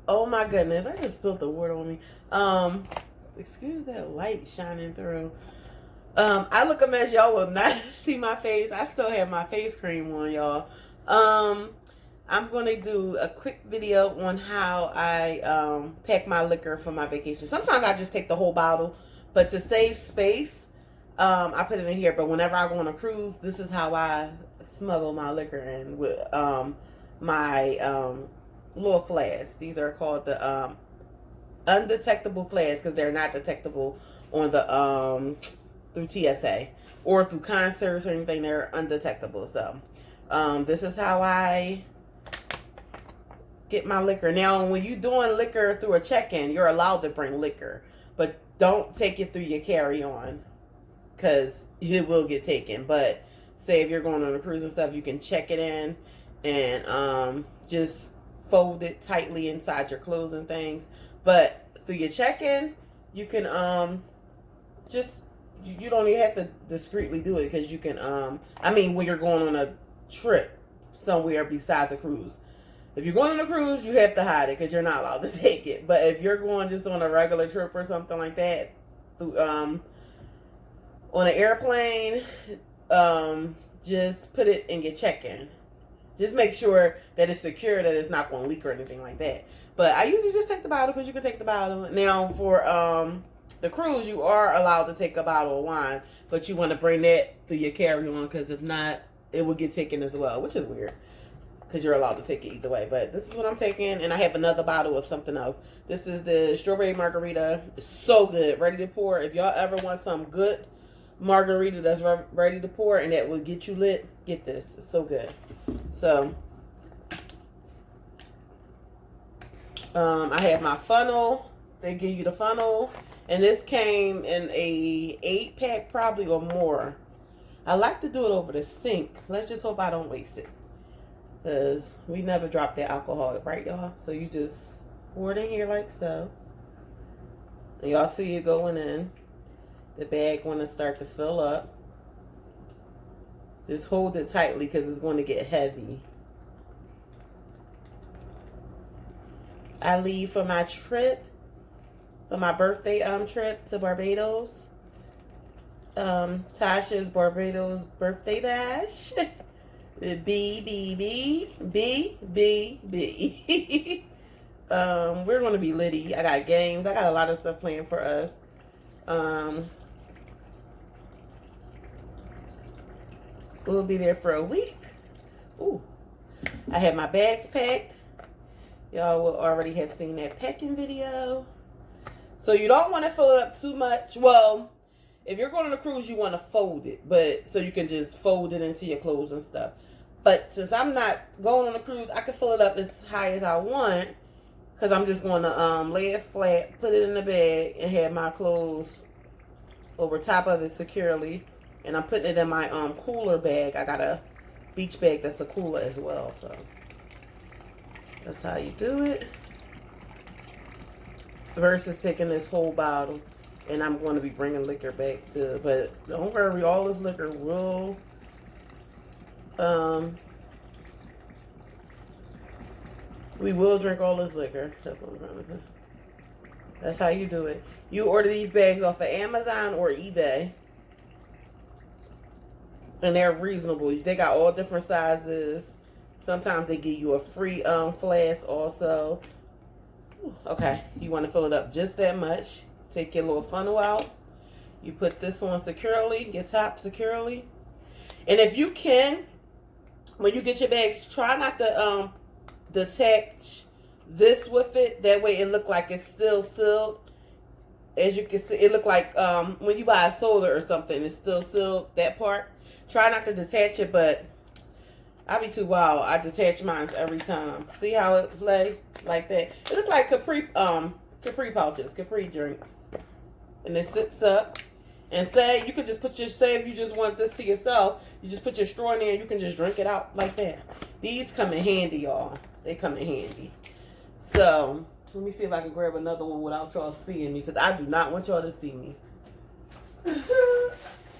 Oh my goodness, I just spilled the water on me. Excuse that light shining through. I look a mess. Y'all will not see my face. I still have my face cream on, y'all. I'm going to do a quick video on how I pack my liquor for my vacation. Sometimes I just take the whole bottle, but to save space, I put it in here. But whenever I go on a cruise, this is how I smuggle my liquor in with my little flasks. These are called the undetectable flasks because they're not detectable on the through TSA or through concerts or anything. They're undetectable. So this is how I get my liquor. Now, when you're doing liquor through a check-in, you're allowed to bring liquor, but don't take it through your carry-on because it will get taken. But say if you're going on a cruise and stuff, you can check it in and just fold it tightly inside your clothes and things. But through your check-in, you can just, you don't even have to discreetly do it because you can, I mean, when you're going on a trip somewhere besides a cruise. If you're going on a cruise, you have to hide it because you're not allowed to take it. But if you're going just on a regular trip or something like that, through, on an airplane, just put it in your check-in. Just make sure that it's secure, that it's not going to leak or anything like that. But I usually just take the bottle because you can take the bottle. Now, for the cruise, you are allowed to take a bottle of wine, but you want to bring that through your carry-on because if not, it will get taken as well, which is weird because you're allowed to take it either way. But this is what I'm taking, and I have another bottle of something else. This is the strawberry margarita. It's so good, ready to pour. If y'all ever want some good margarita that's ready to pour and that will get you lit, get this. It's so good. So I have my funnel. They give you the funnel, and this came in a 8-pack probably or more. I like to do it over the sink. Let's just hope I don't waste it, because we never drop that alcohol, right, y'all? So you just pour it in here like so, and y'all see it going in. The bag going to start to fill up. Just hold it tightly because it's going to get heavy. I leave for my trip, for my birthday trip to Barbados. Tasha's Barbados birthday bash. B. We're going to be litty. I got games. I got a lot of stuff planned for us. We'll be there for a week. Ooh. I have my bags packed. Y'all will already have seen that packing video. So you don't want to fill it up too much. Well, if you're going on a cruise, you want to fold it, but so you can just fold it into your clothes and stuff. But since I'm not going on a cruise, I can fill it up as high as I want because I'm just going to lay it flat, put it in the bag, and have my clothes over top of it securely. And I'm putting it in my cooler bag. I got a beach bag that's a cooler as well. So that's how you do it. Versus taking this whole bottle. And I'm going to be bringing liquor back too. But don't worry, all this liquor will... we will drink all this liquor. That's what I'm trying to do. That's how you do it. You order these bags off of Amazon or eBay. And they're reasonable. They got all different sizes. Sometimes they give you a free flask also. Okay, you want to fill it up just that much. Take your little funnel out. You put this on securely, your top securely. And if you can, when you get your bags, try not to detach this with it. That way it look like it's still sealed. As you can see, it look like when you buy a soda or something, it's still sealed, that part. Try not to detach it, but I be too wild. I detach mine every time. See how it play like that? It look like Capri pouches, Capri drinks. And it sits up. And say you could just put your, say if you just want this to yourself, you just put your straw in there and you can just drink it out like that. These come in handy, y'all. They come in handy. So let me see if I can grab another one without y'all seeing me, because I do not want y'all to see me.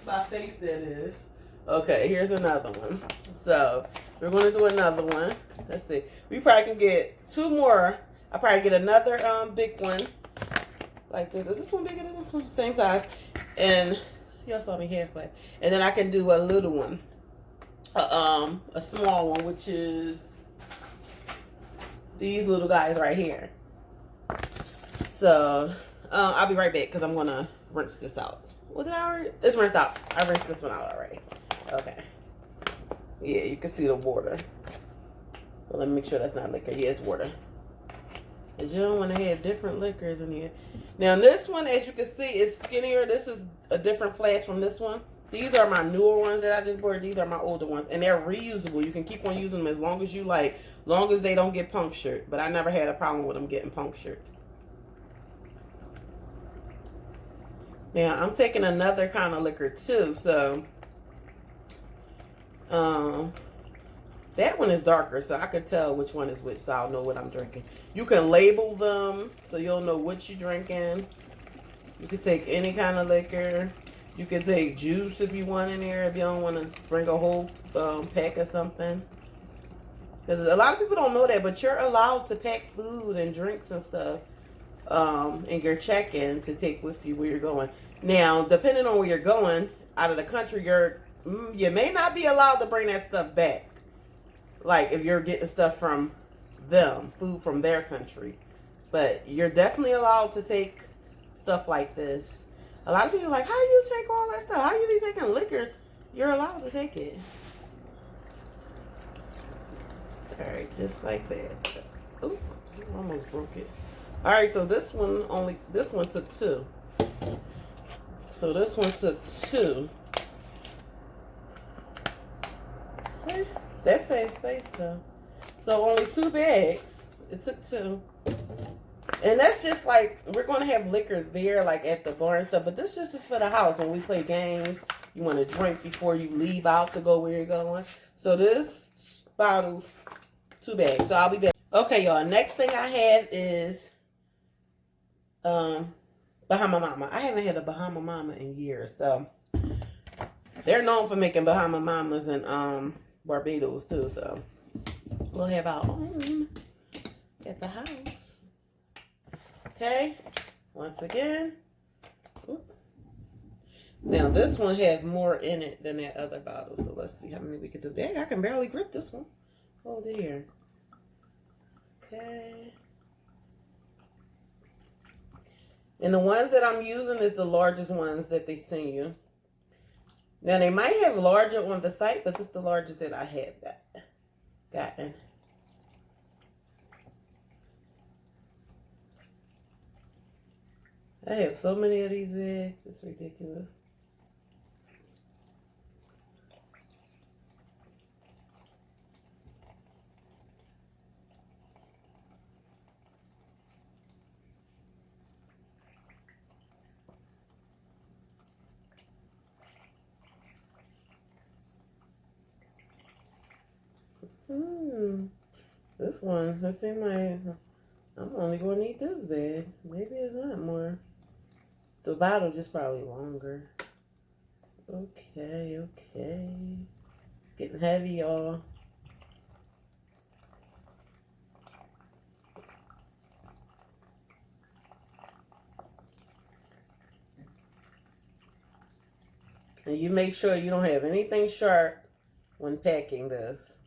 My face, that is. Okay, here's another one. So we're going to do another one. Let's see. We probably can get 2 more. I'll probably get another big one like this. Is this one bigger than this one? Same size. And y'all saw me halfway. And then I can do a little one. A small one, which is these little guys right here. So I'll be right back because I'm gonna rinse this out. What did I already? It's rinsed out. I rinsed this one out already. Okay. Yeah, you can see the water. Well, let me make sure that's not liquor. Yeah, it's water. Because you don't want to have different liquors in here. Now, this one, as you can see, is skinnier. This is a different flask from this one. These are my newer ones that I just bought. These are my older ones. And they're reusable. You can keep on using them as long as you like. Long as they don't get punctured. But I never had a problem with them getting punctured. Now, I'm taking another kind of liquor, too. So, that one is darker, so I can tell which one is which, so I'll know what I'm drinking. You can label them, so you'll know what you're drinking. You can take any kind of liquor. You can take juice if you want in there, if you don't want to bring a whole pack of something. Because a lot of people don't know that, but you're allowed to pack food and drinks and stuff in your check-in to take with you where you're going. Now, depending on where you're going, out of the country, you may not be allowed to bring that stuff back. Like if you're getting stuff from them, food from their country. But you're definitely allowed to take stuff like this. A lot of people are like, how do you take all that stuff? How you be taking liquors? You're allowed to take it. Alright, just like that. Ooh, almost broke it. Alright, so this one took 2. So this one took 2. See? That saves space though. So only 2 bags. It took 2. And that's just like, we're going to have liquor there, like at the bar and stuff. But this just is for the house. When we play games, you want to drink before you leave out to go where you're going. So this bottle, 2 bags. So I'll be back. Okay, y'all. Next thing I have is Bahama Mama. I haven't had a Bahama Mama in years. So they're known for making Bahama Mamas and Barbados too, so we'll have our own at the house. Okay, once again. Oop. Now this one has more in it than that other bottle, so let's see how many we can do. Dang, I can barely grip this one. Hold it here. Okay. And the ones that I'm using is the largest ones that they send you. Now, they might have larger on the site, but this is the largest that I have gotten. I have so many of these eggs. It's ridiculous. This one, let's see I'm only going to need this bag. Maybe it's not more. The bottle just probably longer. Okay. It's getting heavy, y'all. And you make sure you don't have anything sharp when packing this.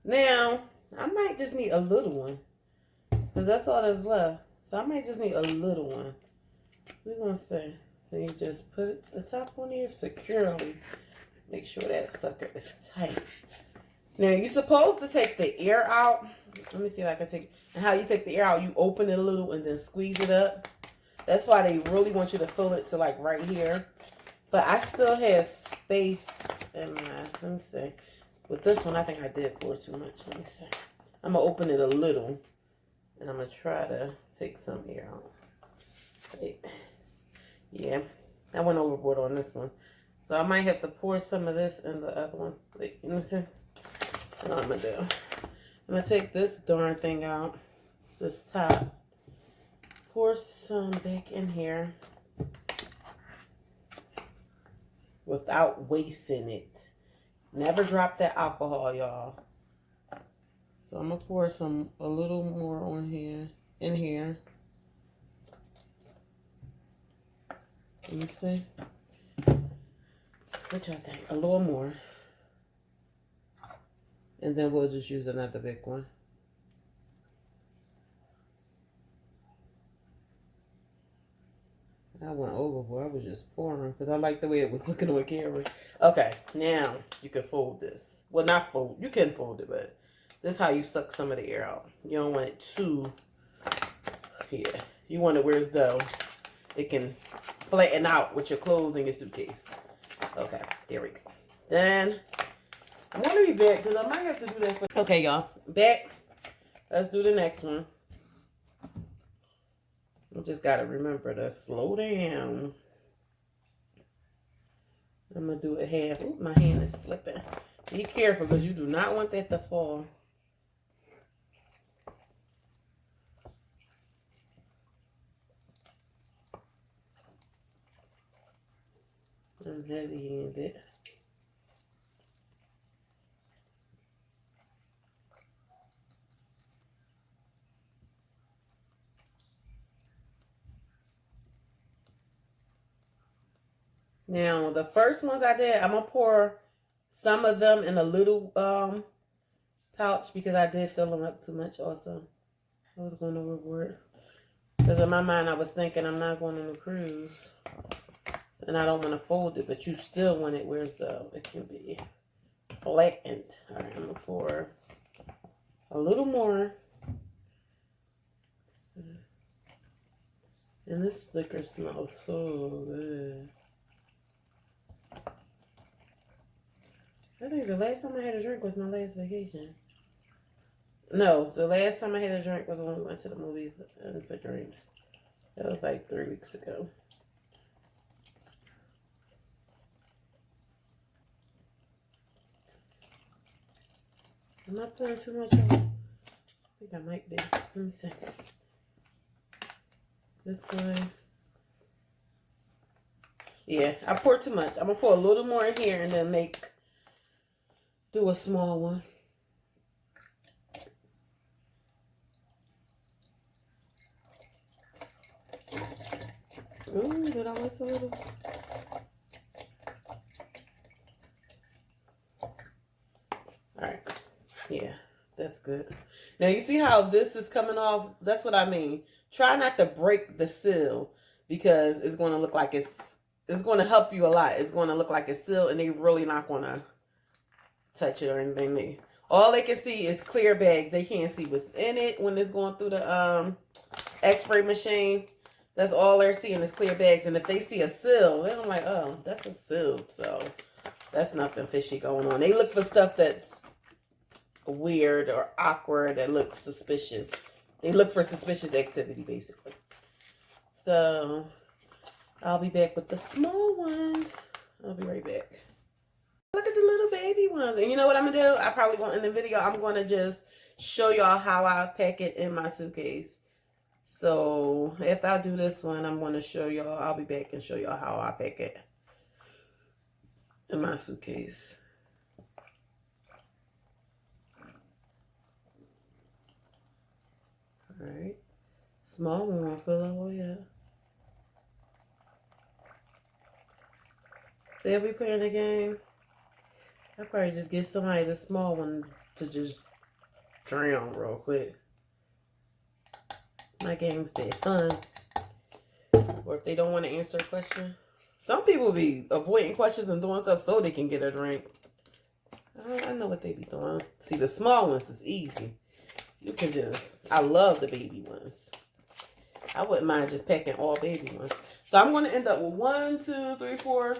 Now, I might just need a little one, because that's all that's left. So I might just need a little one. We're going to say, then you just put the top on here securely. Make sure that sucker is tight. Now, you're supposed to take the air out. Let me see if I can take it. And how you take the air out, you open it a little and then squeeze it up. That's why they really want you to fill it to like right here. But I still have space in my, let me see. With this one, I think I did pour too much. Let me see. I'm going to open it a little. And I'm going to try to take some air out. Wait. Yeah. I went overboard on this one. So I might have to pour some of this in the other one. Wait, let me see. What I'm going to do. I'm going to take this darn thing out. This top. Pour some back in here. Without wasting it. Never drop that alcohol, y'all. So I'm going to pour a little more on here. in here. Let me see. What y'all think? A little more. And then we'll just use another big one. I went overboard. I was just pouring because I like the way it was looking on camera. Okay, now you can fold this. Well, not fold. You can fold it, but this is how you suck some of the air out. You don't want it too here. You want it where as though it can flatten out with your clothes in your suitcase. Okay, there we go. Then I'm going to be back because I might have to do that for... Okay, y'all. Back. Let's do the next one. I just got to remember to slow down. I'm going to do it half. Ooh, my hand is slipping. Be careful because you do not want that to fall. I'm heavy-handed. Now, the first ones I did, I'm going to pour some of them in a little pouch because I did fill them up too much also. I was going overboard. Because in my mind, I was thinking I'm not going on a cruise. And I don't want to fold it, but you still want it where it can be flattened. All right, I'm going to pour a little more. And this liquor smells so good. I think the last time I had a drink was my last vacation. No, the last time I had a drink was when we went to the movies and for drinks. That was like 3 weeks ago. Am I putting too much on? I think I might be. Let me see. This way. Yeah, I poured too much. I'm going to pour a little more in here and then do a small one. Ooh, did I waste a little? Alright. Yeah, that's good. Now, you see how this is coming off? That's what I mean. Try not to break the seal because it's going to look like it's going to help you a lot. It's going to look like it's sealed and they're really not going to touch it or anything there. All they can see is clear bags. They can't see what's in it when it's going through the X-ray machine. That's all they're seeing is clear bags. And if they see a seal, they're like, oh, that's a seal. So that's nothing fishy going on. They look for stuff that's weird or awkward that looks suspicious. They look for suspicious activity, basically. So I'll be back with the small ones. I'll be right back. Look at the little baby ones. And you know what I'm going to do? I probably won't in the video. I'm going to just show y'all how I pack it in my suitcase. So after I do this one, I'm going to show y'all. I'll be back and show y'all how I pack it in my suitcase. All right. Small one won't fill all the way up. So if we playing the game, I'll probably just get somebody the small one to just drown real quick. My game's been fun. Or if they don't want to answer a question. Some people be avoiding questions and doing stuff so they can get a drink. I know what they be doing. See, the small ones is easy. You can just, I love the baby ones. I wouldn't mind just packing all baby ones. So I'm going to end up with 1, 2, 3, 4,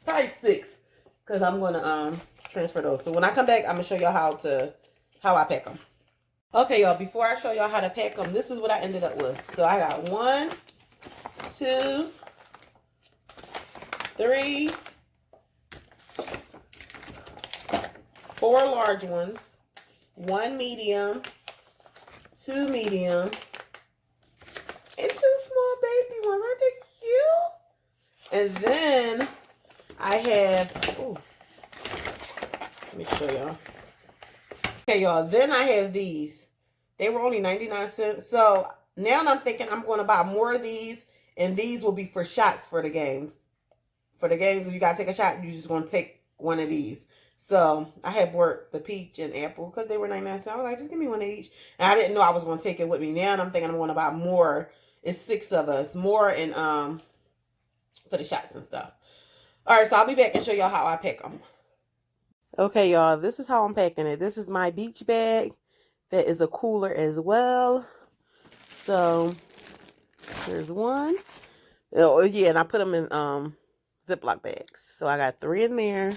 probably 6. Because I'm going to transfer those. So when I come back, I'm going to show y'all how I pack them. Okay, y'all, before I show y'all how to pack them, this is what I ended up with. So I got 1, 2, 3, 4 large ones, 1 medium, 2 medium, and 2 small baby ones. Aren't they cute? And then I have, ooh, let me show y'all. Okay, y'all, then I have these They were only 99 cents. So now I'm thinking I'm going to buy more of these, and these will be for shots for the games. For the games, if you got to take a shot, you just want to take one of these. So I had bought the peach and apple because they were 99 cents. I was like, just give me one of each. And I didn't know I was going to take it with me. Now I'm thinking I'm going to buy more. It's 6 of us. More and for the shots and stuff. All right, so I'll be back and show y'all how I pack them. Okay, y'all, this is how I'm packing it. This is my beach bag. That is a cooler as well. So there's one. Oh yeah, and I put them in Ziploc bags. So I got 3 in there.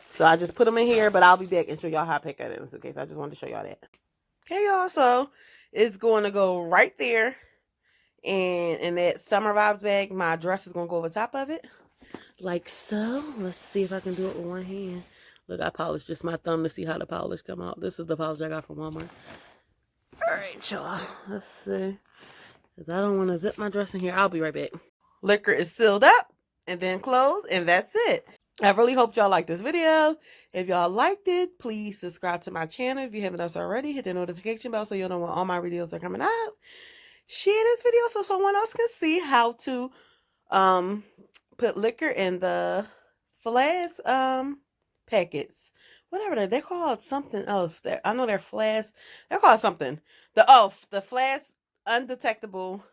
So I just put them in here, but I'll be back and show y'all how I pack that in this case. I just wanted to show y'all that. Okay, y'all, so it's going to go right there. And in that Summer Vibes bag, my dress is going to go over top of it. Like so. Let's see if I can do it with one hand. Look, I polished just my thumb to see how the polish come out. This is the polish I got from Walmart. Alright, y'all. Let's see. Because I don't want to zip my dress in here. I'll be right back. Liquor is sealed up and then closed. And that's it. I really hope y'all liked this video. If y'all liked it, please subscribe to my channel. If you haven't done so already, hit the notification bell so you'll know when all my videos are coming out. Share this video so someone else can see how to put liquor in the Flask packets. Whatever they're called, something else. I know they're Flask. They're called something. The Flask undetectable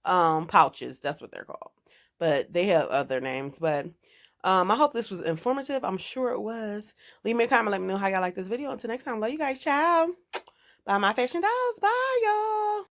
pouches. That's what they're called. But they have other names. But I hope this was informative. I'm sure it was. Leave me a comment. Let me know how y'all like this video. Until next time, love you guys. Ciao. Bye, my fashion dolls. Bye, y'all.